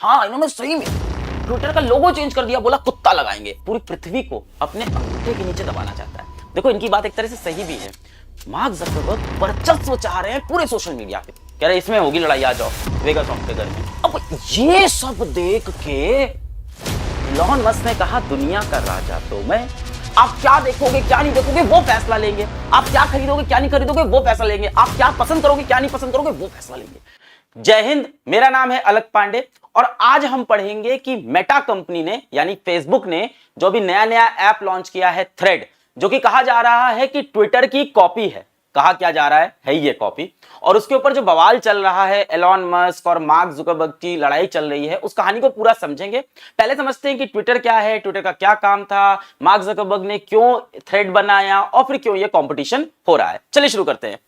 हाँ, इन्होंने सही में ट्विटर का लोगो चेंज कर दिया, बोला कुत्ता लगाएंगे, पूरी पृथ्वी को अपने अंगूठे के नीचे दबाना चाहता है। देखो इनकी बात एक तरह से सही भी है। मार्क ज़करबर्ग वर्चस्व चाह रहे हैं पूरे सोशल मीडिया पे, कह रहे इसमें होगी लड़ाई, आ जाओ वेगा सॉफ्टवेयर में। अब ये सब देख के इलॉन मस्क ने कहा दुनिया का राजा तो मैं, आप क्या देखोगे क्या नहीं देखोगे वो फैसला लेंगे, आप क्या खरीदोगे क्या नहीं खरीदोगे वो फैसला लेंगे, आप क्या पसंद करोगे क्या नहीं पसंद करोगे वो फैसला लेंगे। जय हिंद, मेरा नाम है अलक पांडे और आज हम पढ़ेंगे कि मेटा कंपनी ने यानी फेसबुक ने जो भी नया नया ऐप लॉन्च किया है थ्रेड, जो कि कहा जा रहा है कि ट्विटर की कॉपी है। कहा क्या जा रहा है ये कॉपी, और उसके ऊपर जो बवाल चल रहा है, एलॉन मस्क और मार्क जुकरबर्ग की लड़ाई चल रही है, उस कहानी को पूरा समझेंगे। पहले समझते हैं कि ट्विटर क्या है, ट्विटर का क्या काम था, मार्क जुकरबर्ग ने क्यों थ्रेड बनाया और फिर क्यों ये कंपटीशन हो रहा है। चलिए शुरू करते हैं।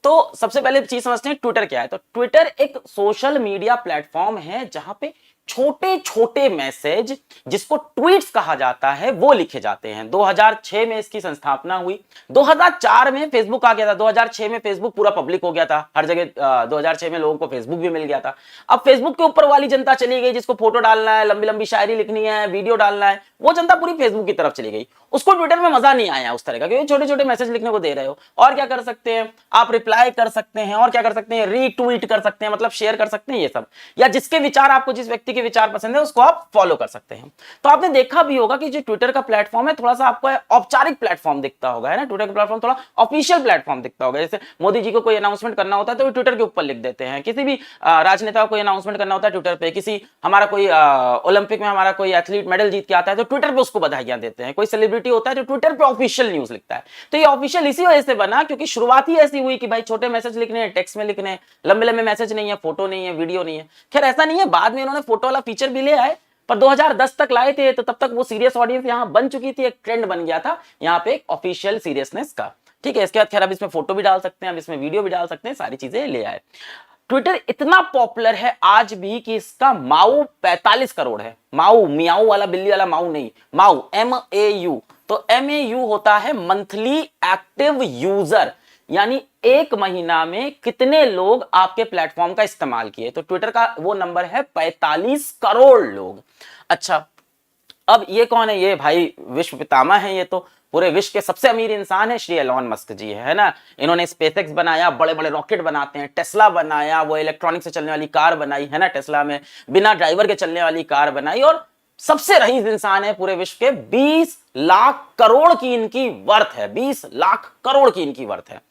तो सबसे पहले चीज समझते हैं ट्विटर क्या है। तो ट्विटर एक सोशल मीडिया प्लेटफॉर्म है जहां पे छोटे छोटे मैसेज, जिसको ट्वीट्स कहा जाता है, वो लिखे जाते हैं। 2006 में इसकी संस्थापना हुई। 2004 में फेसबुक आ गया था। 2006 में फेसबुक पूरा पब्लिक हो गया था हर जगह। 2006 में लोगों को फेसबुक भी मिल गया था। अब फेसबुक के ऊपर वाली जनता चली गई जिसको फोटो डालना है, लंबी लंबी शायरी लिखनी है, वीडियो डालना है, वो जनता पूरी फेसबुक की तरफ चली गई। उसको ट्विटर में मजा नहीं आया उस तरह का, क्योंकि छोटे छोटे मैसेज लिखने को दे रहे हो। और क्या कर सकते हैं आप, रिप्लाई कर सकते हैं, और क्या कर सकते हैं, रीट्वीट कर सकते हैं, मतलब शेयर कर सकते हैं ये सब, या जिसके विचार आपको, जिस व्यक्ति के विचार पसंद है उसको आप फॉलो कर सकते हैं। तो आपने देखा भी होगा कि जो ट्विटर का प्लेटफॉर्म है थोड़ा सा आपको औपचारिक प्लेटफॉर्म दिखता होगा, है ना। ट्विटर का प्लेटफॉर्म थोड़ा ऑफिशियल प्लेटफॉर्म दिखता होगा। जैसे मोदी जी को कोई अनाउंसमेंट करना होता है तो वो ट्विटर के ऊपर लिख देते हैं, किसी भी राजनेता को कोई अनाउंसमेंट करना होता है ट्विटर पे, किसी हमारा कोई ओलंपिक में हमारा कोई एथलीट मेडल जीत के आता है तो ट्विटर पे उसको बधाइयां देते हैं। कोई सेलिब्रिटी होता है जो ट्विटर पे ऑफिशियल न्यूज लिखता है। तो ये ऑफिशियल इसी वजह से बना क्योंकि शुरुआत ही ऐसी हुई कि भाई छोटे मैसेज लिखने हैं, टेक्स्ट में लिखने हैं, लंबे लंबे मैसेज नहीं है, फोटो नहीं है, वीडियो नहीं है। खैर ऐसा नहीं है, बाद में इन्होंने फोटो वाला फीचर भी ले आए, पर 2010 तक लाए थे, तो तब तक वो सीरियस ऑडियंस यहाँ बन चुकी थी, एक ट्रेंड बन गया था यहाँ पे एक ऑफिशियल सीरियसनेस का। ठीक है, इसके बाद खैर अब इसमें फोटो भी डाल सकते हैं, अब इसमें वीडियो भी डाल सकते हैं, सारी चीजें ले आए। ट्विटर इतना पॉपुलर है आज भी कि इसका माऊ 45 करोड़ है। माऊ, मियाऊ वाला, बिल्ली वाला माऊ नहीं, माऊ MAU। तो MAU होता है मंथली एक्टिव यूजर, यानी एक महीना में कितने लोग आपके प्लेटफॉर्म का इस्तेमाल किए। तो ट्विटर का वो नंबर है 45 करोड़ लोग। अच्छा, अब ये कौन है? ये भाई विश्व पितामह है, ये तो पूरे विश्व के सबसे अमीर इंसान है, श्री एलॉन मस्क जी है ना। इन्होंने स्पेसएक्स बनाया, बड़े बड़े रॉकेट बनाते हैं, टेस्ला बनाया, वो इलेक्ट्रॉनिक से चलने वाली कार बनाई है ना, टेस्ला में बिना ड्राइवर के चलने वाली कार बनाई, और सबसे रईस इंसान है पूरे विश्व के। 20 लाख करोड़ की इनकी वर्थ है, 20 लाख करोड़ की इनकी वर्थ है।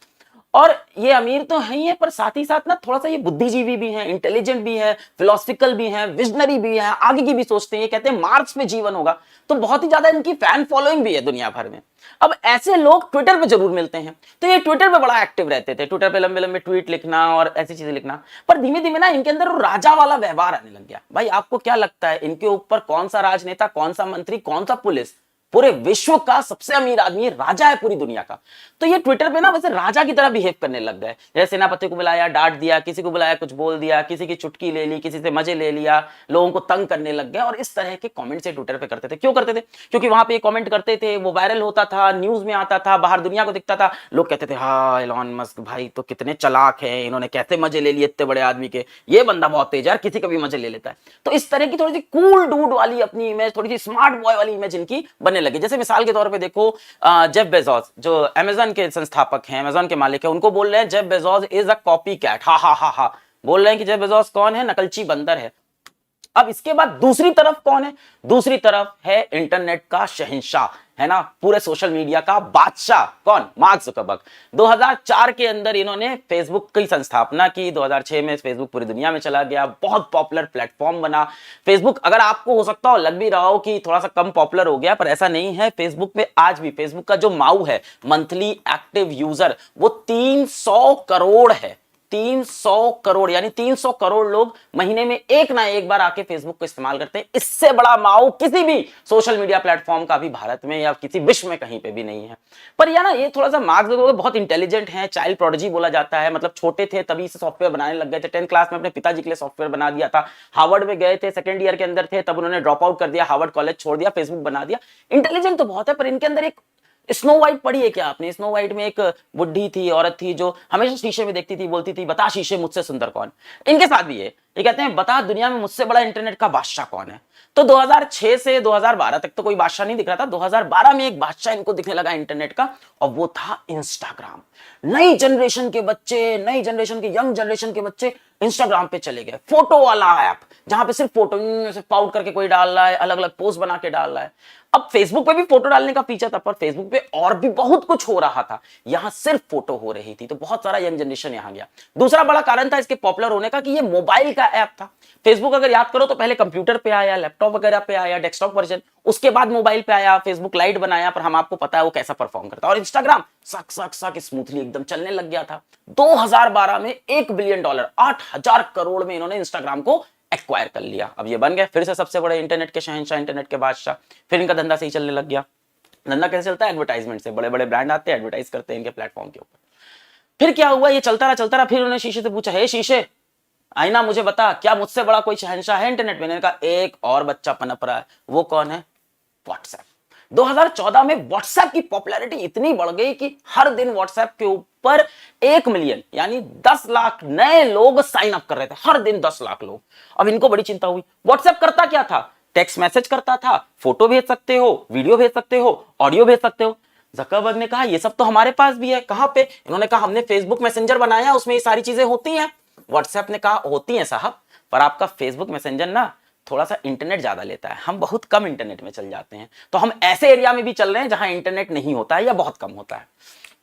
और ये अमीर तो है ही है, पर साथ ही साथ ना थोड़ा सा ये बुद्धिजीवी भी है, इंटेलिजेंट भी है, फिलोसफिकल भी है, विजनरी भी है, आगे की भी सोचते हैं। ये कहते हैं मार्स में जीवन होगा, तो बहुत ही ज्यादा इनकी फैन फॉलोइंग भी है दुनिया भर में। अब ऐसे लोग ट्विटर पे जरूर मिलते हैं, तो ये ट्विटर पे बड़ा एक्टिव रहते थे, ट्विटर पे लंबे लंबे ट्वीट लिखना और ऐसी चीजें लिखना। पर धीमे धीमे ना इनके अंदर राजा वाला व्यवहार आने लग गया। भाई आपको क्या लगता है इनके ऊपर कौन सा राजनेता, कौन सा मंत्री, कौन सा पुलिस, पूरे विश्व का सबसे अमीर आदमी, राजा है पूरी दुनिया का। तो ये ट्विटर पे ना वैसे राजा की तरह बिहेव करने लग गए। जैसे सेनापति को बुलाया, डांट दिया, किसी को बुलाया, कुछ बोल दिया, किसी की चुटकी ले ली, किसी से मजे ले लिया, लोगों को तंग करने लग गए। और इस तरह के कमेंट से ट्विटर पे करते थे। क्यों करते थे? क्योंकि वहां पे कमेंट करते थे, वो वायरल होता था, न्यूज में आता था, बाहर दुनिया को दिखता था, लोग कहते थे हाँ एलॉन मस्क भाई तो कितने चालाक है, इन्होंने कैसे मजे ले लिए इतने बड़े आदमी के, ये बंदा बहुत तेज है, किसी का भी मजे ले लेता है। तो इस तरह की थोड़ी सी कूल डूड वाली अपनी इमेज, थोड़ी सी स्मार्ट बॉय वाली इमेज इनकी बनने लगी। जैसे मिसाल के तौर पे देखो, जेफ बेजोस जो अमेज़न के संस्थापक हैं, अमेज़न के मालिक हैं, उनको बोल रहे हैं Jeff Bezos is a copy cat. हा हा हा हा, बोल रहे हैं कि जेफ बेजोस कौन है? नकलची बंदर है। अब इसके बाद दूसरी तरफ कौन है? दूसरी तरफ है इंटरनेट का शहंशाह, है ना, पूरे सोशल मीडिया का बादशाह। कौन? Mark Zuckerberg. 2004 के अंदर इन्होंने फेसबुक की संस्थापना की। 2006 में फेसबुक पूरी दुनिया में चला गया, बहुत पॉपुलर प्लेटफॉर्म बना फेसबुक। अगर आपको हो सकता हो लग भी रहा हो कि थोड़ा सा कम पॉपुलर हो गया, पर ऐसा नहीं है। फेसबुक पे आज भी फेसबुक का जो माऊ है, मंथली एक्टिव यूजर, वो 300 करोड़ है। 300 करोड़, यानी 300 करोड़ लोग महीने में एक ना एक बार आके फेसबुक को इस्तेमाल करते हैं। इससे बड़ा माऊ किसी भी सोशल मीडिया प्लेटफॉर्म का भी भारत में या किसी विश्व में कहीं पे भी नहीं है। पर यार ना ये थोड़ा सा मार्क जुकरबर्ग बहुत इंटेलिजेंट है, चाइल्ड प्रोडिजी बोला जाता है। मतलब छोटे थे तभी से सॉफ्टवेयर बनाने लग गए थे। 10th क्लास में अपने पिताजी के लिए सॉफ्टवेयर बना दिया था। हार्वर्ड में गए थे, सेकंड ईयर के अंदर थे, तब उन्होंने ड्रॉप आउट कर दिया, हार्वर्ड कॉलेज छोड़ दिया, फेसबुक बना दिया। इंटेलिजेंट तो बहुत है, पर इनके अंदर एक स्नो वाइट पढ़ी है क्या आपने? स्नो वाइट में एक बुढ़ी थी, औरत थी, जो हमेशा शीशे में देखती थी, बोलती थी बता शीशे मुझसे सुंदर कौन। इनके साथ भी है, ये कहते हैं बता दुनिया में मुझसे बड़ा इंटरनेट का बादशाह कौन है। तो 2006 से 2012 तक तो कोई बादशाह नहीं दिख रहा था। 2012 में एक बादशाह इनको दिखने लगा इंटरनेट का, और वो था इंस्टाग्राम। नई जनरेशन के बच्चे, नई जनरेशन के, यंग जनरेशन के बच्चे इंस्टाग्राम पे चले गए। फोटो वाला ऐप जहां पे सिर्फ फोटो से पाउट करके कोई डाल रहा है, अलग अलग पोस्ट बना के डाल रहा है। अब फेसबुक पे भी फोटो डालने का फीचर था, पर फेसबुक पे और भी बहुत कुछ हो रहा था, यहां सिर्फ फोटो हो रही थी। तो बहुत सारा यंग जनरेशन यहां गया। दूसरा बड़ा कारण था इसके पॉपुलर होने का कि ये मोबाइल का ऐप था। फेसबुक अगर याद करो तो पहले कंप्यूटर पे आया, लैपटॉप वगैरह पे आया, डेस्कटॉप वर्जन, उसके बाद मोबाइल पे आया, फेसबुक लाइट बनाया, पर हम आपको पता है वो कैसा परफॉर्म करता है। और इंस्टाग्राम सक सक सक स्मूथली एकदम चलने लग गया था। 2012 में $1 बिलियन, 8,000 करोड़ में इन्होंने इंस्टाग्राम को एक्वायर कर लिया। अब ये बन गए फिर से सबसे बड़े इंटरनेट के शहंशाह, इंटरनेट के बादशाह। फिर इनका धंधा सही चलने लग गया। धंधा कैसे चलता है? एडवर्टाइजमेंट से। बड़े बड़े ब्रांड आते हैं, एडवर्टाइज करते हैं इनके प्लेटफॉर्म के ऊपर। फिर क्या हुआ, ये चलता रहा। फिर उन्होंने शीशे से पूछा, हे शीशे आईना मुझे बता, क्या मुझसे बड़ा कोई शहंशाह है इंटरनेट में? मैंने कहा एक और बच्चा पनप रहा है। वो कौन है? व्हाट्सएप। 2014 में व्हाट्सएप की पॉपुलैरिटी इतनी बढ़ गई कि हर दिन व्हाट्सएप के ऊपर 1 मिलियन यानी 10 लाख नए लोग साइन अप कर रहे थे। हर दिन 10 लाख लोग। अब इनको बड़ी चिंता हुई। व्हाट्सएप करता क्या था? टेक्स्ट मैसेज करता था, फोटो भेज सकते हो, वीडियो भेज सकते हो, ऑडियो भेज सकते हो। जकरबर्ग ने कहा ये सब तो हमारे पास भी है। कहां पे? इन्होंने कहा हमने फेसबुक मैसेंजर बनाया, उसमें ये सारी चीजें होती हैं। व्हाट्सएप ने कहा होती हैं साहब, पर आपका फेसबुक मैसेंजर ना थोड़ा सा इंटरनेट ज्यादा लेता है, हम बहुत कम इंटरनेट में चल जाते हैं, तो हम ऐसे एरिया में भी चल रहे हैं जहां इंटरनेट नहीं होता है या बहुत कम होता है।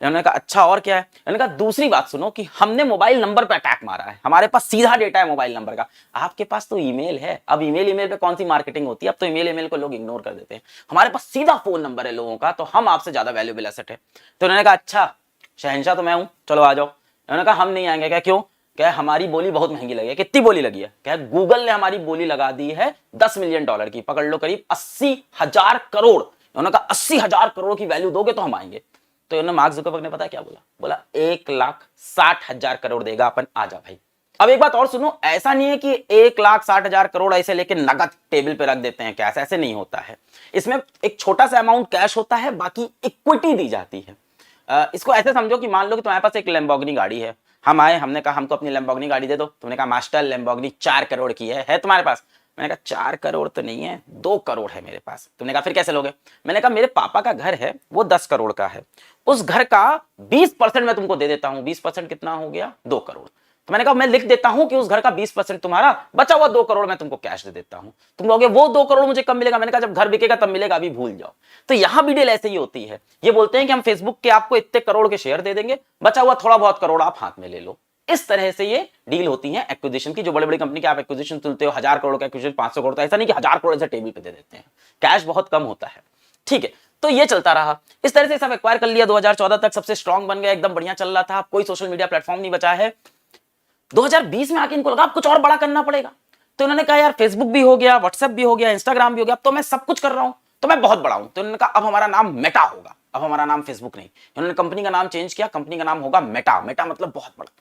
इन्होंने कहा अच्छा और क्या है? इन्होंने कहा दूसरी बात सुनो कि हमने मोबाइल नंबर पे अटैक मारा है, हमारे पास सीधा डेटा है मोबाइल नंबर का। आपके पास तो ईमेल है। अब ईमेल पे कौन सी मार्केटिंग होती है? अब तो ईमेल को लोग इग्नोर कर देते हैं। हमारे पास सीधा फोन नंबर है लोगों का, तो हम आपसे ज्यादा वैल्यूएबल एसेट है। तो उन्होंने कहा अच्छा शहंशाह तो मैं हूं, चलो आ जाओ। उन्होंने कहा हम नहीं आएंगे। क्या क्यों? क्या हमारी बोली बहुत महंगी लगी है। कितनी बोली लगी है? क्या गूगल ने हमारी बोली लगा दी है $10 मिलियन की, पकड़ लो करीब 80,000 करोड़। उन्होंने कहा 80,000 करोड़ की वैल्यू दोगे तो हम आएंगे। तो इन्होंने मार्क जुकरबर्ग ने पता क्या बोला? बोला 1,60,000 करोड़ देगा अपन, आ जा भाई। अब एक बात और सुनो, ऐसा नहीं है कि 1,60,000 करोड़ ऐसे लेके नगद टेबल पे रख देते हैं कैश, ऐसे नहीं होता है। इसमें एक छोटा सा अमाउंट कैश होता है, बाकी इक्विटी दी जाती है। इसको ऐसे समझो कि मान लो कि तुम्हारे पास एक लैम्बोर्गिनी गाड़ी है। हम आए, हमने कहा हमको अपनी लैम्बोर्गिनी गाड़ी दे दो। तुमने कहा मास्टर लैम्बोर्गिनी 4 करोड़ की है तुम्हारे पास? मैंने कहा 4 करोड़ तो नहीं है, 2 करोड़ है मेरे पास। तुमने कहा फिर कैसे लोगे? मैंने कहा मेरे पापा का घर है, वो 10 करोड़ का है, उस घर का 20% मैं तुमको दे देता हूं। 20% कितना हो गया? 2 करोड़। तो मैंने कहा मैं लिख देता हूं कि उस घर का 20% तुम्हारा, बचा हुआ 2 करोड़ मैं तुमको कैश दे देता हूं। तुम कहोगे वो 2 करोड़ मुझे कब मिलेगा? मैंने कहा जब घर बिकेगा तब मिलेगा, अभी भूल जाओ। तो यहां भी डील ऐसे ही होती है। ये बोलते हैं कि हम फेसबुक के आपको इतने करोड़ के शेयर दे देंगे, बचा हुआ थोड़ा बहुत करोड़ आप हाथ में ले लो। इस तरह से ये डील होती है एक्विजिशन की। जो बड़ी बड़ी कंपनी के आप एक्विजिशन सुनते हो, 1000 करोड़ का एक्विजिशन, 500 करोड़, तो ऐसा नहीं कि 1000 करोड़ ऐसे टेबल पे दे देते हैं, कैश बहुत कम होता है। ठीक है, तो ये चलता रहा। इस तरह से सब एक्वायर कर लिया। 2014 तक सबसे स्ट्रांग बन गया, एकदम बढ़िया चल रहा था। कोई सोशल मीडिया प्लेटफॉर्म नहीं बचा है। 2020 में आके इनको लगा अब कुछ और बड़ा करना पड़ेगा। तो इन्होंने कहा यार फेसबुक भी हो गया, व्हाट्सएप भी हो गया, इंस्टाग्राम भी हो गया, अब तो मैं सब कुछ कर रहा हूं, तो मैं बहुत बड़ा हूं। तो इन्होंने कहा अब हमारा नाम मेटा होगा, अब हमारा नाम फेसबुक नहीं। इन्होंने कंपनी का नाम चेंज किया, कंपनी का नाम होगा मेटा। मेटा मतलब बहुत बड़ा।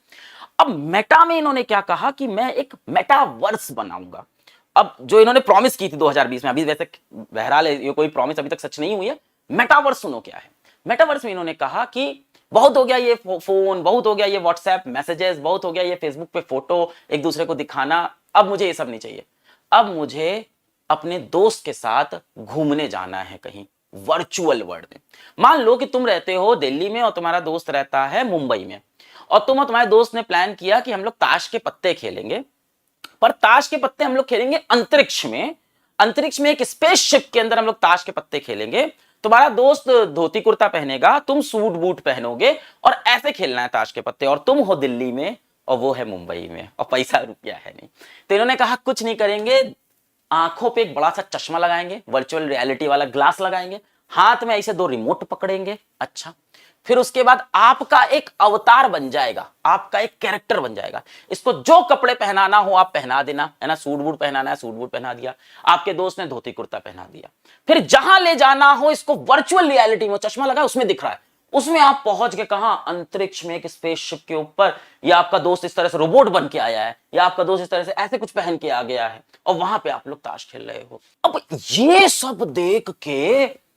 अब मेटा में इन्होंने क्या कहा कि मैं एक मेटावर्स बनाऊंगा। अब जो इन्होंने प्रॉमिस की थी 2020 में, अभी वैसे बहरहाल ये कोई प्रॉमिस अभी तक सच नहीं हुई है। मेटावर्स सुनो क्या है। मेटावर्स में इन्होंने कहा कि बहुत हो गया ये फोन, बहुत हो गया ये व्हाट्सएप मैसेजेस, बहुत हो गया ये फेसबुक पे फोटो एक दूसरे को दिखाना, अब मुझे ये सब नहीं चाहिए। अब मुझे अपने दोस्त के साथ घूमने जाना है कहीं वर्चुअल वर्ल्ड में। मान लो कि तुम रहते हो दिल्ली में और तुम्हारा दोस्त रहता है मुंबई में, और तुम और तुम्हारे दोस्त ने प्लान किया कि हम लोग ताश के पत्ते खेलेंगे, पर ताश के पत्ते हम लोग खेलेंगे अंतरिक्ष में। अंतरिक्ष में एक स्पेसशिप के अंदर हम लोग ताश के पत्ते खेलेंगे। तुम्हारा दोस्त धोती कुर्ता पहनेगा, तुम सूट बूट पहनोगे, और ऐसे खेलना है ताश के पत्ते। और तुम हो दिल्ली में और वो है मुंबई में, और पैसा रुपया है नहीं। तो इन्होंने कहा कुछ नहीं करेंगे, आंखों पे एक बड़ा सा चश्मा लगाएंगे, वर्चुअल रियलिटी वाला ग्लास लगाएंगे, हाथ में ऐसे 2 रिमोट पकड़ेंगे। अच्छा, फिर उसके बाद आपका एक अवतार बन जाएगा, आपका एक कैरेक्टर बन जाएगा। इसको जो कपड़े पहनाना हो आप पहना देना, है ना। सूट बूट पहनाना है, सूट बूट पहना दिया। आपके दोस्त ने धोती कुर्ता पहना दिया। फिर जहां ले जाना हो इसको वर्चुअल रियलिटी में, चश्मा लगा उसमें दिख रहा है, उसमें आप पहुंच गए कहां? अंतरिक्ष में एक स्पेसशिप के ऊपर। या आपका दोस्त इस तरह से रोबोट बन के आया है, या आपका दोस्त इस तरह से ऐसे कुछ पहन के आ गया है, और वहां पे आप लोग ताश खेल रहे हो। अब ये सब देख के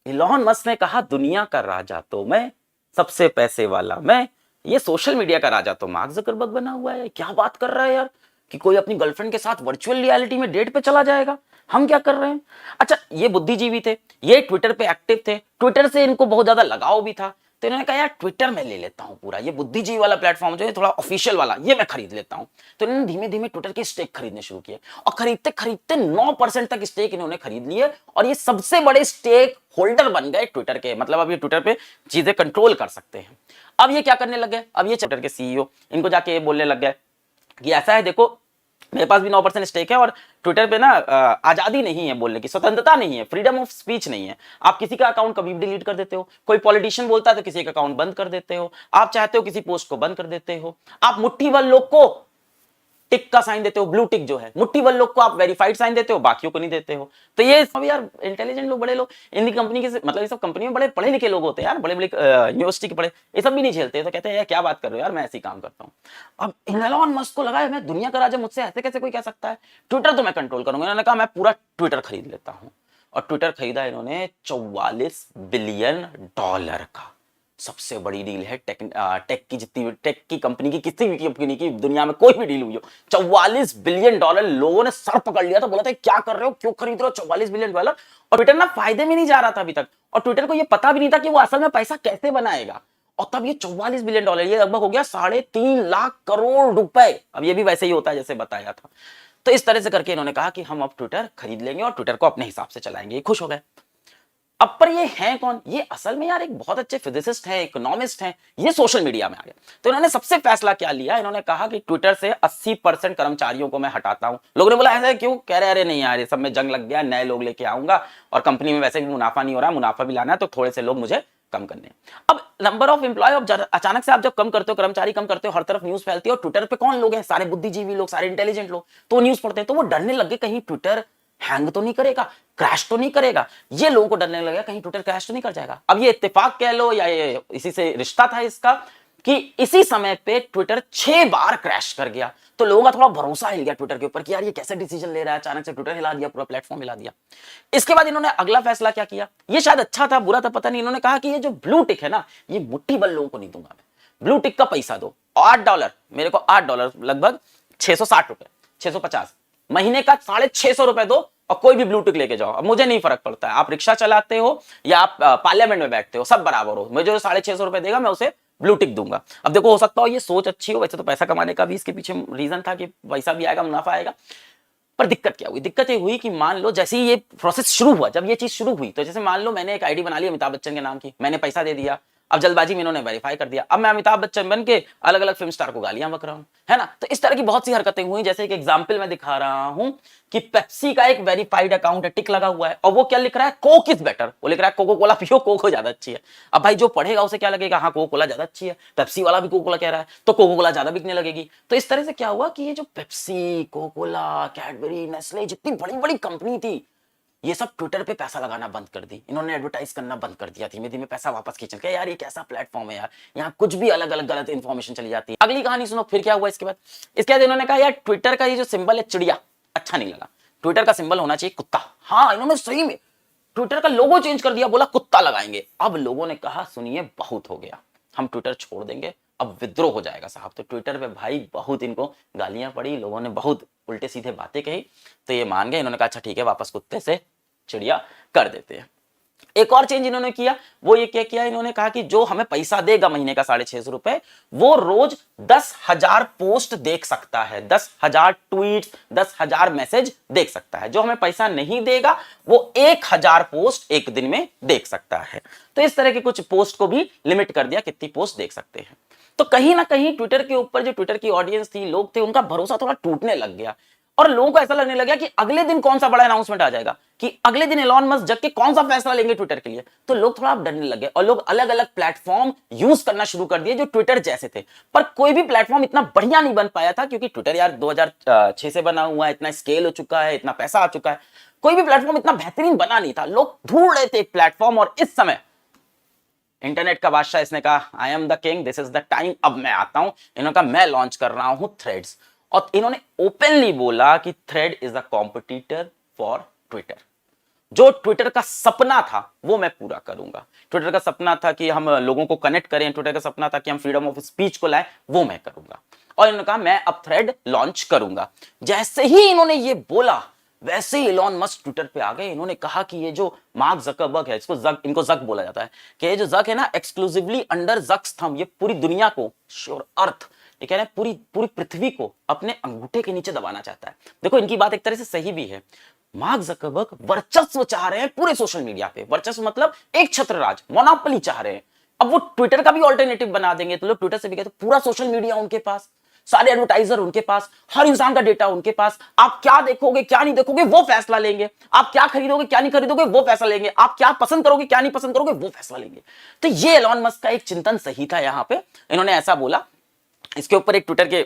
इलॉन मस्क ने कहा दुनिया का राजा तो मैं, सबसे पैसे वाला मैं, ये सोशल मीडिया का राजा तो मार्क जुकरबर्ग बना हुआ है। क्या बात कर रहा है यार, कि कोई अपनी गर्लफ्रेंड के साथ वर्चुअल रियलिटी में डेट पे चला जाएगा। हम क्या कर रहे हैं? अच्छा, ये बुद्धिजीवी थे, ये ट्विटर पे एक्टिव थे, ट्विटर से इनको बहुत ज्यादा लगाव भी था, तो इन्होंने कहा यार ट्विटर में ले लेता हूं पूरा, ये बुद्धिजीवी वाला प्लेटफॉर्म जो है थोड़ा ऑफिशियल वाला, ये मैं खरीद लेता हूं। तो इन्होंने धीमे धीमे ट्विटर के स्टेक खरीदने शुरू किए और खरीदते खरीदते 9% तक स्टेक इन्होंने खरीद लिए और ये सबसे बड़े स्टेक होल्डर बन गए ट्विटर के। मतलब अब ये ट्विटर पे चीजें कंट्रोल कर सकते हैं। अब ये क्या करने लग गए, अब ये ट्विटर के सीईओ इनको जाके ये बोलने लग गए कि ऐसा है, देखो मेरे पास भी 9% स्टेक है और ट्विटर पे ना आजादी नहीं है, बोलने की स्वतंत्रता नहीं है, फ्रीडम ऑफ स्पीच नहीं है। आप किसी का अकाउंट कभी भी डिलीट कर देते हो, कोई पॉलिटिशियन बोलता है तो किसी का अकाउंट बंद कर देते हो, आप चाहते हो किसी पोस्ट को बंद कर देते हो, आप मुट्ठी भर लोग को टिक का साइन देते हो, ब्लू टिक जो है, मुट्ठी भर लोग को आप वेरीफाइड साइन देते हो, बाकियों को नहीं देते हो। तो ये सब यार इंटेलिजेंट लोग, बड़े लोग इनकी कंपनी के, मतलब ये सब कंपनी में बड़े पढ़े लिखे लोग होते हैं यार, बड़े बड़े यूनिवर्सिटी के पढ़े, ये सब भी नहीं झेलते। तो कहते हैं यार क्या बात कर रहे हो यार, मैं ऐसे ही काम करता हूँ। अब एलन मस्क को लगा है मैं दुनिया का राजा, मुझसे ऐसे कैसे कोई कह सकता है, ट्विटर तो मैं कंट्रोल करूंगा। इन्होंने कहा मैं पूरा ट्विटर खरीद लेता हूँ और ट्विटर खरीदा इन्होंने 44 बिलियन डॉलर का। सबसे बड़ी डील है टेक की, जितनी टेक की कंपनी की, किसी भी कंपनी की दुनिया में कोई भी डील हुई हो, 44 बिलियन डॉलर। लोगों ने सर पकड़ लिया था, बोला था क्या कर रहे हो, क्यों खरीद रहे हो 44 बिलियन डॉलर। और ट्विटर ना फायदे में नहीं जा रहा था अभी तक, और ट्विटर को ये पता भी नहीं था कि वो असल में पैसा कैसे बनाएगा। और तब ये 44 बिलियन डॉलर, ये लगभग हो गया 3.5 लाख करोड़ रुपए। अब ये भी वैसे ही होता है जैसे बताया था। तो इस तरह से करके इन्होंने कहा कि हम अब ट्विटर खरीद लेंगे और ट्विटर को अपने हिसाब से चलाएंगे। खुश हो गए। अब पर ये हैं कौन? ये असल में यार एक बहुत अच्छे फिजिसिस्ट हैं, इकोनॉमिस्ट हैं, ये सोशल मीडिया में आ गए। तो इन्होंने सबसे फैसला क्या लिया, इन्होंने कहा कि ट्विटर से 80% कर्मचारियों को मैं हटाता हूं। लोगों ने बोला ऐसा क्यों? कह रहे अरे नहीं यार, ये सब में जंग लग गया, नए लोग लेके आऊंगा और कंपनी में वैसे भी मुनाफा नहीं हो रहा, मुनाफा भी लाना है, तो थोड़े से लोग मुझे कम करने। अब नंबर ऑफ एम्प्लॉय, अचानक से आप जब कम करते हो, कर्मचारी कम करते हो, हर तरफ न्यूज फैलती है। और ट्विटर पे कौन लोग हैं? सारे बुद्धिजीवी लोग, सारे इंटेलिजेंट लोग, तो न्यूज पढ़ते हैं। तो वो डरने लगे कहीं ट्विटर हैंग तो नहीं करेगा, क्रैश तो नहीं करेगा। ये लोगों को डरने लगा कहीं ट्विटर क्रैश तो नहीं कर जाएगा। अब ये इत्तेफाक कह लो या ये इसी से रिश्ता था इसका कि इसी समय पे ट्विटर 6 बार क्रैश कर गया। तो लोगों का थोड़ा भरोसा हिल गया ट्विटर के ऊपर कि यार ये कैसे डिसीजन ले रहा है, अचानक से ट्विटर हिला दिया, पूरा प्लेटफॉर्म हिला दिया। इसके बाद इन्होंने अगला फैसला क्या किया, ये शायद अच्छा था बुरा था पता नहीं। इन्होंने कहा कि ये जो ब्लू टिक है ना, ये मुट्ठी भर लोगों को नहीं दूंगा मैं। ब्लू टिक का पैसा दो, $8, मेरे को $8 लगभग 660 रुपए, 650, महीने का 650 रुपए दो और कोई भी ब्लू टिक लेके जाओ। अब मुझे नहीं फर्क पड़ता है आप रिक्शा चलाते हो या आप पार्लियामेंट में बैठते हो, सब बराबर हो। मुझे जो 650 रुपए देगा मैं उसे ब्लू टिक दूंगा। अब देखो हो सकता हो ये सोच अच्छी हो, वैसे तो पैसा कमाने का भी इसके पीछे रीजन था कि पैसा भी आएगा, मुनाफा आएगा। पर दिक्कत क्या हुई? दिक्कत ये हुई कि मान लो जैसे ही ये प्रोसेस शुरू हुआ, जब ये चीज शुरू हुई, तो जैसे मान लो मैंने एक आईडी बना ली अमिताभ बच्चन के नाम की, मैंने पैसा दे दिया, अब जल्दबाजी में इन्होंने वेरीफाई कर दिया, अब मैं अमिताभ बच्चन बन के अलग अलग फिल्म स्टार को गालियां बक रहा हूं, है ना। तो इस तरह की बहुत सी हरकतें हुई। जैसे एक एग्जांपल मैं दिखा रहा हूं कि पेप्सी का एक वेरीफाइड अकाउंट है, टिक लगा हुआ है, और वो क्या लिख रहा है, कोक इज बेटर। वो लिख रहा है कोको कोला पियो, कोको ज्यादा अच्छी है। अब भाई जो पढ़ेगा उसे क्या लगेगा, हाँ कोको कोला ज्यादा अच्छी है, पेप्सी वाला भी कोको कोला कह रहा है तो कोको कोला ज्यादा बिकने लगेगी। तो इस तरह से क्या हुआ कि ये जो Pepsi, Coca Cola, Cadbury, Nestle, जितनी बड़ी बड़ी कंपनी थी, ये सब ट्विटर पे पैसा लगाना बंद कर दी। इन्होंने एडवर्टाइज करना बंद कर दिया, धीमे धीमे पैसा वापस खींच के। यार ये कैसा प्लेटफॉर्म है यार, यहाँ कुछ भी अलग अलग गलत इंफॉर्मेशन चली जाती है। अगली कहानी सुनो फिर क्या हुआ इसके बाद इन्होंने कहा यार ट्विटर का ये जो सिंबल है चिड़िया, अच्छा नहीं लगा, ट्विटर का सिंबल होना चाहिए कुत्ता। हाँ, इन्होंने सही में ट्विटर का लोगो चेंज कर दिया, बोला कुत्ता लगाएंगे। अब लोगों ने कहा सुनिए बहुत हो गया, हम ट्विटर छोड़ देंगे, अब विद्रोह हो जाएगा साहब। तो ट्विटर पे भाई बहुत इनको गालियां पड़ी, लोगों ने बहुत उल्टे सीधे बातें कही, तो ये मान गए। इन्होंने कहा अच्छा ठीक है, वापस कुत्ते से चिड़िया कर देते हैं। एक और चेंज इन्होंने किया, वो ये क्या किया, इन्होंने कहा कि जो हमें पैसा देगा महीने का 650 रुपए, वो रोज 10,000 पोस्ट देख सकता है, 10,000 ट्वीट्स, 10,000 मैसेज देख सकता है। जो हमें पैसा नहीं देगा वो 1,000 पोस्ट एक दिन में देख सकता है। तो इस तरह के कुछ पोस्ट को भी लिमिट कर दिया, कितनी पोस्ट देख सकते हैं। तो कहीं ना कहीं ट्विटर के ऊपर जो ट्विटर की ऑडियंस थी, लोग थे, उनका भरोसा थोड़ा टूटने लग गया। और लोगों को ऐसा लगने लगा कि अगले दिन कौन सा बड़ा अनाउंसमेंट आ जाएगा, कि अगले दिन एलन मस्क जग के कौन सा फैसला लेंगे ट्विटर के लिए। तो लोग थोड़ा डरने लगे और लोग अलग अलग प्लेटफॉर्म यूज करना शुरू कर दिए जो ट्विटर जैसे थे। पर कोई भी प्लेटफॉर्म इतना बढ़िया नहीं बन पाया था, क्योंकि ट्विटर यार 2006 से बना हुआ है, इतना स्केल हो चुका है, इतना पैसा आ चुका है, कोई भी प्लेटफॉर्म इतना बेहतरीन बना नहीं था। लोग ढूंढ रहे थे एक प्लेटफॉर्म, और इस समय इंटरनेट का बादशाह, इसने कहा I am the king, this is the time, अब मैं आता हूं। इन्होंने कहा मैं लॉन्च कर रहा हूं थ्रेड्स, और इन्होंने ओपनली बोला कि thread is a competitor for Twitter. जो ट्विटर का सपना था वो मैं पूरा करूंगा। ट्विटर का सपना था कि हम लोगों को कनेक्ट करें, ट्विटर का सपना था कि हम फ्रीडम ऑफ स्पीच को लाएं, वो मैं करूंगा। और इन्होंने कहा मैं अब थ्रेड लॉन्च करूंगा। जैसे ही इन्होंने ये बोला वैसे ही इलॉन मस्क ट्विटर पे आ गए। इन्होंने कहा कि ये जो मार्क जकरबर्ग है, इसको जक, इनको जक बोला जाता है, कि ये जो जक है ना, एक्सक्लूसिवली अंडर जक्स थंब, ये पूरी दुनिया को, श्योर अर्थ, ये कह रहे हैं पूरी पूरी पृथ्वी को अपने अंगूठे के नीचे दबाना चाहता है। देखो इनकी बात एक तरह से सही भी है। मार्क जकरबर्ग वर्चस्व चाह रहे हैं पूरे सोशल मीडिया पे। वर्चस्व मतलब एक छत्र राज, मोनोपोली चाह रहे हैं। अब वो ट्विटर का भी ऑल्टरनेटिव बना देंगे तो लोग ट्विटर से भी कहते हैं पूरा सोशल मीडिया उनके पास, सारे एडवर्टाइजर उनके पास, हर इंसान का डेटा उनके पास। आप क्या देखोगे क्या नहीं देखोगे वो फैसला लेंगे, आप क्या खरीदोगे क्या नहीं खरीदोगे वो फैसला लेंगे, आप क्या पसंद करोगे क्या नहीं पसंद करोगे वो फैसला लेंगे। तो ये एलॉन मस्क का एक चिंतन सही था, यहां पे इन्होंने ऐसा बोला। इसके ऊपर एक ट्विटर के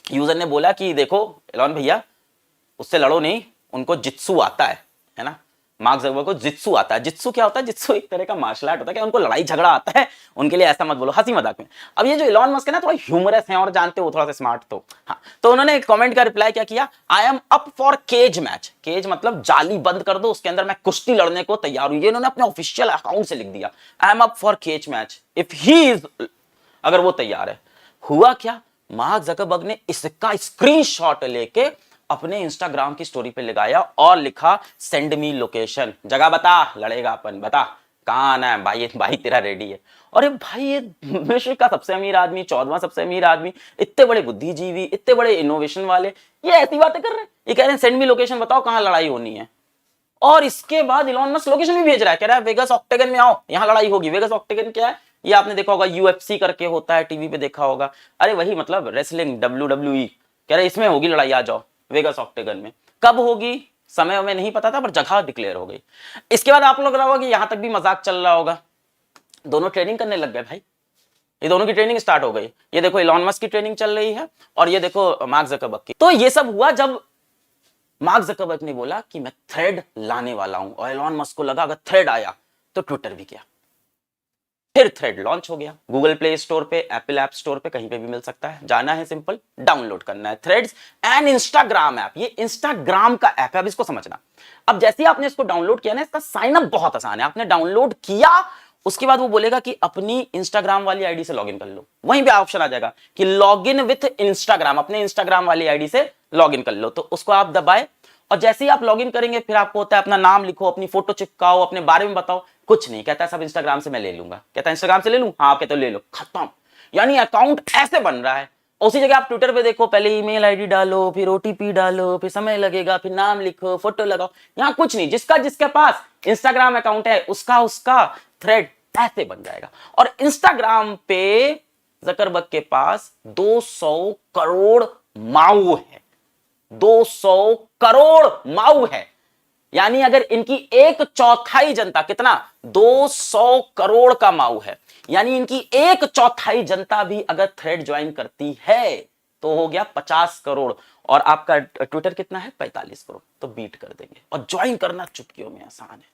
यूजर ने बोला कि देखो एलॉन भैया, उससे लड़ो नहीं, उनको जित्सु आता है ना। मार्क जकरबर्ग को जित्सु आता है। जित्सु क्या होता है? जित्सु एक तरह का मार्शल आर्ट होता है, कि उनको लड़ाई झगड़ा आता है, उनके लिए ऐसा मत बोलो, हंसी मजाक में। अब ये जो इलॉन मस्क है ना, थोड़ा ह्यूमरस है और जानते हो थोड़ा सा स्मार्ट, तो हाँ, तो उन्होंने एक कमेंट का रिप्लाई क्या किया, I am up for cage match. Cage मतलब जाली बंद कर दो, उसके अंदर मैं कुश्ती लड़ने को तैयार हूं। ये इन्होंने अपने ऑफिशियल अकाउंट से लिख दिया, I am up for cage match if he is, अगर वो तैयार है। हुआ क्या, मार्क जकरबर्ग ने इसका स्क्रीनशॉट लेके अपने इंस्टाग्राम की स्टोरी पे लगाया और लिखा सेंड मी लोकेशन, जगह बता, लड़ेगा अपन, बता कहां आना है भाई, भाई तेरा रेडी है। अरे भाई ये विश्व का सबसे अमीर आदमी, 14वां सबसे अमीर आदमी, इतने बड़े बुद्धिजीवी, इतने बड़े इनोवेशन वाले, ये ऐसी बातें कर रहे हैं। ये कह रहे हैं सेंड मी लोकेशन, बताओ कहां लड़ाई होनी है। और इसके बाद इलॉन मस्क लोकेशन भी भेज रहा है, कह रहा है वेगस ऑक्टेगन में आओ, यहां लड़ाई होगी। वेगस ऑक्टेगन क्या है? ये आपने देखा होगा, यूएफसी करके होता है, टीवी पे देखा होगा। अरे वही मतलब रेसलिंग, WWE। कह रहे इसमें होगी लड़ाई, आ जाओ वेगस ऑक्टेगन में। कब होगी समय में नहीं पता था, पर जगह डिक्लेयर हो गई। इसके बाद आप लोग रहा कि यहां तक भी मजाक चल रहा होगा, दोनों ट्रेनिंग करने लग गए भाई। ये दोनों की ट्रेनिंग स्टार्ट हो गई। ये देखो इलॉन मस्क की ट्रेनिंग चल रही है और ये देखो मार्क जकरबर्ग की। तो ये सब हुआ जब मार्क जकरबर्ग ने बोला कि मैं थ्रेड लाने वाला हूं, और इलॉन मस्क को लगा अगर थ्रेड आया तो ट्विटर भी क्या। फिर थ्रेड लॉन्च हो गया, गूगल प्ले स्टोर पे, एप्पल ऐप स्टोर पे, कहीं पे भी मिल सकता है। जाना है, सिंपल डाउनलोड करना है थ्रेड्स एंड इंस्टाग्राम ऐप। ये इंस्टाग्राम का ऐप है, अब इसको समझना। अब जैसे ही आपने इसको डाउनलोड किया ना, इसका साइन अप बहुत आसान है। आपने डाउनलोड किया, उसके बाद वो बोलेगा कि अपनी इंस्टाग्राम वाली आईडी से लॉगिन कर लो। वहीं पे ऑप्शन आ जाएगा कि लॉगिन विथ इंस्टाग्राम, अपने इंस्टाग्राम वाली आईडी से लॉगिन कर लो। तो उसको आप दबाए और जैसे ही आप लॉगिन करेंगे फिर आपको होता है अपना नाम लिखो, अपनी फोटो चिपकाओ, अपने बारे में बताओ। कुछ नहीं, कहता है सब इंस्टाग्राम से मैं ले लूंगा। कहता है इंस्टाग्राम से ले लूं, हाँ आप कहते हो ले लो, खत्म। यानी अकाउंट ऐसे बन रहा है। उसी जगह आप ट्विटर पे देखो, पहले ईमेल आईडी डालो, फिर ओटीपी डालो, फिर समय लगेगा, फिर नाम लिखो, फोटो लगाओ। यहाँ कुछ नहीं, जिसका जिसके पास इंस्टाग्राम अकाउंट है उसका थ्रेड ऐसे बन जाएगा। और इंस्टाग्राम पे जकरबर्ग के पास 200 करोड़ माऊ है, 200 करोड़ माऊ है। यानी अगर इनकी एक चौथाई जनता, कितना, 200 करोड़ का माऊ है, यानी इनकी एक चौथाई जनता भी अगर थ्रेड ज्वाइन करती है तो हो गया 50 करोड़। और आपका ट्विटर कितना है? 45 करोड़। तो बीट कर देंगे। और ज्वाइन करना चुटकियों में आसान है।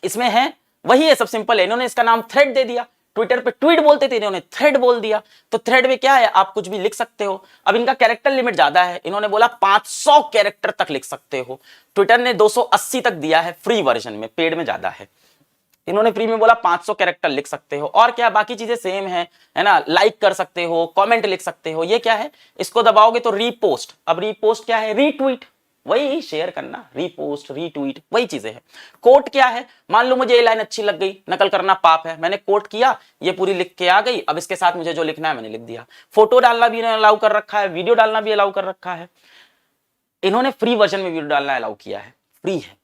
इसमें है वही है, सब सिंपल है। इन्होंने इसका नाम थ्रेड दे दिया। ट्विटर पे ट्वीट बोलते थे, इन्होंने थ्रेड बोल दिया। तो थ्रेड में क्या है, आप कुछ भी लिख सकते हो। अब इनका कैरेक्टर लिमिट ज्यादा है, इन्होंने बोला 500 कैरेक्टर तक लिख सकते हो। ट्विटर ने 280 तक दिया है फ्री वर्जन में, पेड में ज्यादा है। इन्होंने फ्री में बोला 500 कैरेक्टर लिख सकते हो। और क्या, बाकी चीजें सेम है ना, लाइक कर सकते हो, कमेंट लिख सकते हो। ये क्या है, इसको दबाओगे तो रीपोस्ट। अब रीपोस्ट क्या है? रीट्वीट, वही शेयर करना, रीपोस्ट रीट्वीट वही चीजें हैं। कोट क्या है, मान लो मुझे ये लाइन अच्छी लग गई, नकल करना पाप है, मैंने कोट किया, ये पूरी लिख के आ गई। अब इसके साथ मुझे जो लिखना है मैंने लिख दिया। फोटो डालना भी इन्होंने अलाउ कर रखा है, वीडियो डालना भी अलाउ कर रखा है। इन्होंने फ्री वर्जन में वीडियो डालना अलाउ किया है, फ्री है।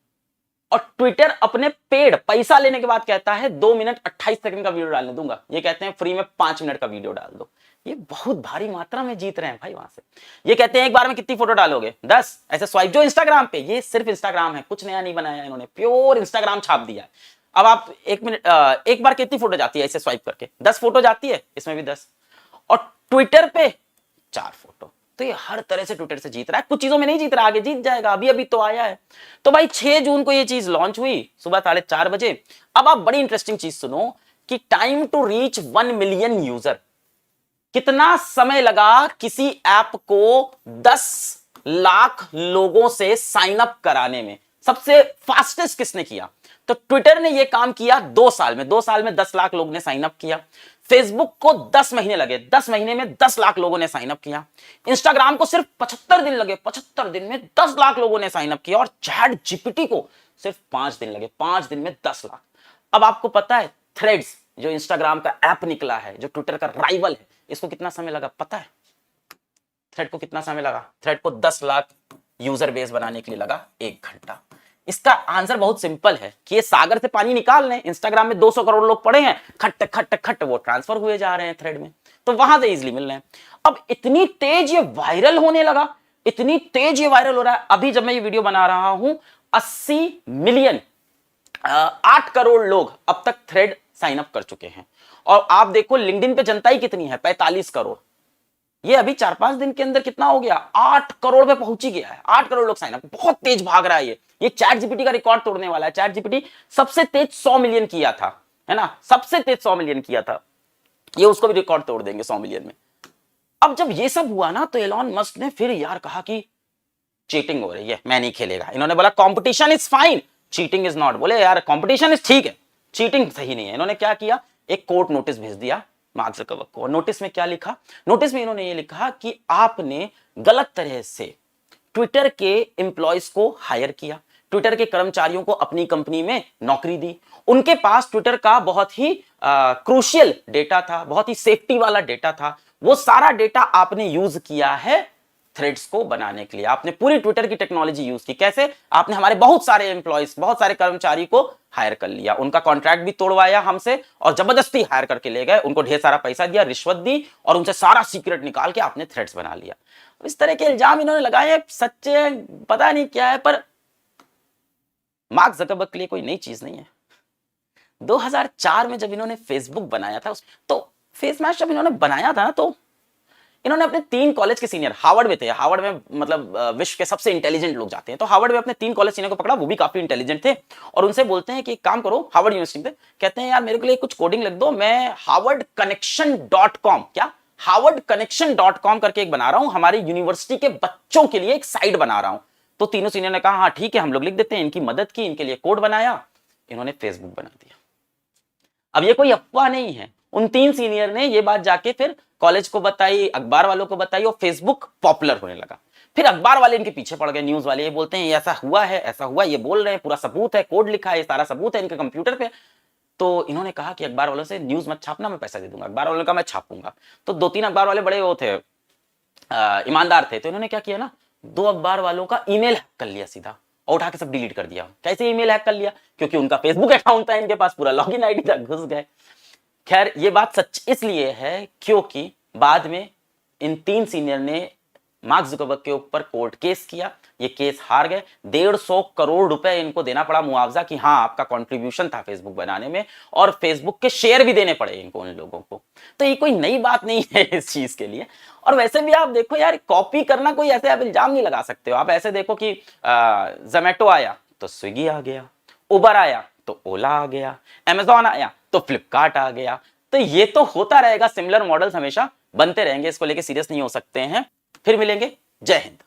और ट्विटर अपने पेड पैसा लेने के बाद कहता है 2 मिनट 28 सेकंड का वीडियो डालने दूंगा। ये कहते हैं फ्री में 5 मिनट का वीडियो डाल दो। ये बहुत भारी मात्रा में जीत रहे हैं भाई वहां से। ये कहते हैं एक बार में कितनी फोटो डालोगे? 10। ऐसे स्वाइप, जो इंस्टाग्राम पे, ये सिर्फ इंस्टाग्राम है, कुछ नया नहीं बनाया इन्होंने, प्योर इंस्टाग्राम छाप दिया है। अब आप एक बार कितनी फोटो जाती है ऐसे स्वाइप करके? 10 फोटो जाती है, इसमें भी 10। और ट्विटर पे 4 फोटो। तो ये हर तरह से ट्विटर से जीत रहा है। कुछ चीजों में नहीं जीत रहा, आगे जीत जाएगा। अभी अभी तो आया है। तो भाई 6 जून को ये चीज लॉन्च हुई सुबह 4:30 बजे। अब आप बड़ी इंटरेस्टिंग चीज सुनो कि time to reach 1 million user, कितना समय लगा किसी ऐप को 10 लाख लोगों से साइन अप कराने में। सबसे फास्टेस्ट किसने किया? तो ट्विटर ने यह काम किया 2 साल में। 2 साल में 10 लाख लोग ने साइन अप किया। फेसबुक को 10 महीने लगे, 10 महीने में 10 लाख लोगों ने साइन अप किया। इंस्टाग्राम को सिर्फ 75 दिन लगे, 75 दिन में 10 लाख लोगों ने साइन अप किया। और चैट जीपीटी को सिर्फ 5 दिन लगे, 5 दिन में 10 लाख। अब आपको पता है थ्रेड्स जो इंस्टाग्राम का ऐप निकला है, जो ट्विटर का राइवल है, इसको कितना समय लगा पता है? थ्रेड को कितना समय लगा? थ्रेड को 10 लाख यूजर बेस बनाने के लिए लगा 1 घंटा। इसका आंसर बहुत सिंपल है कि ये सागर से पानी निकाल लें। इंस्टाग्राम में 200 करोड़ लोग पड़े हैं, खट खट खट वो ट्रांसफर हुए जा रहे हैं थ्रेड में, तो वहां से इजीली मिल रहे हैं। अब इतनी तेज ये वायरल होने लगा, इतनी तेज ये वायरल हो रहा है। अभी जब मैं ये वीडियो बना रहा हूं 80 मिलियन 8 करोड़ लोग अब तक थ्रेड साइन अप कर चुके हैं। और आप देखो लिंक्डइन पे जनता ही कितनी है, 45 करोड़। ये अभी 4-5 दिन के अंदर कितना हो गया? 8 करोड़ पे पहुंच ही गया है। 8 करोड़ लोग साइन अप, बहुत तेज भाग रहा है ये चैट जीपीटी का रिकॉर्ड तोड़ने वाला है। चैट जीपीटी सबसे तेज 100 मिलियन किया था, है ना, सबसे तेज 100 मिलियन किया था। ये उसको भी रिकॉर्ड तोड़ देंगे 100 मिलियन में। अब जब ये सब हुआ ना, तो एलॉन मस्क ने फिर यार कहा कि चीटिंग हो रही है, मैं नहीं खेलेगा। इन्होंने बोला competition is fine, cheating is not. बोले यार कॉम्पिटिशन इज ठीक है, चीटिंग सही नहीं है। इन्होंने क्या किया, एक कोर्ट नोटिस भेज दिया मार्क ज़करबर्ग को। नोटिस में क्या लिखा? नोटिस में इन्होंने ये लिखा कि आपने गलत तरह से ट्विटर के एम्प्लॉयज को हायर किया, ट्विटर के कर्मचारियों को अपनी कंपनी में नौकरी दी। उनके पास ट्विटर का बहुत ही क्रूशियल डेटा था, बहुत ही सेफ्टी वाला डेटा था। वो सारा डेटा आपने यूज किया है थ्रेड्स को बनाने के लिए। आपने पूरी ट्विटर की टेक्नोलॉजी यूज की। कैसे? आपने हमारे बहुत सारे एम्प्लॉयज, बहुत सारे कर्मचारी को हायर कर लिया, उनका कॉन्ट्रैक्ट भी तोड़वाया हमसे और जबरदस्ती हायर करके ले गए, उनको ढेर सारा पैसा दिया, रिश्वत दी और उनसे सारा सीक्रेट निकाल के आपने थ्रेड्स बना लिया। इस तरह के इल्जाम इन्होंने लगाए, सच्चे पता नहीं क्या है, पर मार्क ज़करबर्ग के लिए कोई नई चीज नहीं है। 2004 में जब इन्होंने फेसबुक बनाया था, तो फेस मैश जब इन्होंने बनाया था ना, तो इन्होंने अपने 3 कॉलेज के सीनियर, हार्वर्ड में थे, हार्वर्ड में मतलब विश्व के सबसे इंटेलिजेंट लोग जाते हैं, तो हार्वर्ड में अपने 3 कॉलेज सीनियर को पकड़ा, वो भी काफी इंटेलिजेंट थे, और उनसे बोलते हैं कि एक काम करो, हार्वर्ड यूनिवर्सिटी में कहते हैं यार मेरे के लिए कुछ कोडिंग लिख दो, मैं harvardconnection.com, क्या harvardconnection.com करके एक बना रहा हूं, हमारी यूनिवर्सिटी के बच्चों के लिए एक साइट बना रहा हूं। तो तीनों सीनियर ने कहा हाँ ठीक है हम लोग लिख देते हैं। इनकी मदद की, इनके लिए कोड बनाया, इन्होंने फेसबुक बना दिया। अब ये कोई अफवाह नहीं है, उन 3 सीनियर ने ये बात जाके फिर कॉलेज को बताई, अखबार वालों को बताई, और फेसबुक पॉपुलर होने लगा। फिर अखबार वाले इनके पीछे पड़ गए, न्यूज वाले, ये बोलते हैं ऐसा हुआ है, ऐसा हुआ, ये बोल रहे हैं, पूरा सबूत है, कोड लिखा है, सारा सबूत है इनके कंप्यूटर पे। तो इन्होंने कहा कि अखबार वालों से न्यूज मत छापना, मैं पैसा दे दूंगा। अखबार वालों ने कहा मैं छापूंगा। तो 2-3 अखबार वाले बड़े वो थे, ईमानदार थे, तो इन्होंने क्या किया ना, 2 अखबार वालों का ईमेल हैक कर लिया सीधा, और उठा के सब डिलीट कर दिया। कैसे ईमेल हैक कर लिया? क्योंकि उनका फेसबुक अकाउंट था इनके पास, पूरा लॉगिन आईडी था, घुस गए। खैर ये बात सच इसलिए है क्योंकि बाद में इन 3 सीनियर ने मार्क ज़करबर्ग के ऊपर कोर्ट केस किया, ये केस हार गए। 150 करोड़ रुपए इनको देना पड़ा मुआवजा कि हाँ आपका कंट्रीब्यूशन था फेसबुक बनाने में, और फेसबुक के शेयर भी देने पड़े इनको, उन लोगों को। तो ये कोई नई बात नहीं है इस चीज के लिए। और वैसे भी आप देखो यार, कॉपी करना कोई ऐसे आप इल्जाम नहीं लगा सकते हो। आप ऐसे देखो कि जोमेटो आया तो स्विगी आ गया, उबर आया तो ओला आ गया, अमेजॉन आया तो फ्लिपकार्ट आ गया। तो ये तो होता रहेगा, सिमिलर मॉडल्स हमेशा बनते रहेंगे, इसको लेके सीरियस नहीं हो सकते हैं। फिर मिलेंगे, जय हिंद।